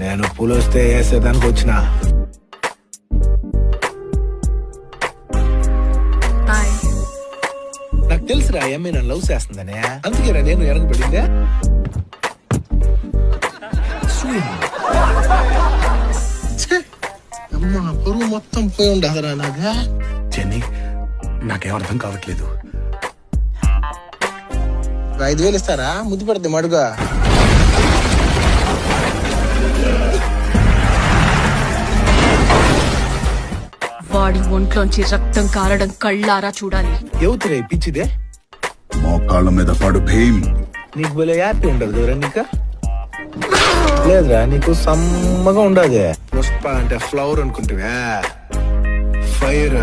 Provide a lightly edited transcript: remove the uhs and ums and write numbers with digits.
నేను పులొస్తే వేసేదానికి వచ్చిన. నాకు తెలుసురా అమ్మాయి నన్ను లవ్ చేస్తుందనే, అందుకేరా నేను ఎరగబడిందే. అమ్మా పొరుగు మొత్తం పోయి ఉండదురా నాదే. చెన్నీ నాకేం అర్థం కావట్లేదు. 5,000 ఇస్తారా? ముద్దు పెడతాం అడుగా. వాడి ఒంట్లోంచి రక్తం కారడం కళ్ళారా చూడాలి. ఎవతురే పిచ్చిదే? మోకాళ్ళ మీద పడు భీమ్. నీకు భలే హ్యాపీ ఉండదు రన్నిక? లేదురా, నీకు సమ్మగా ఉండదే. పుష్ప అంటే ఫ్లవర్ అనుకుంటువా? ఫైర్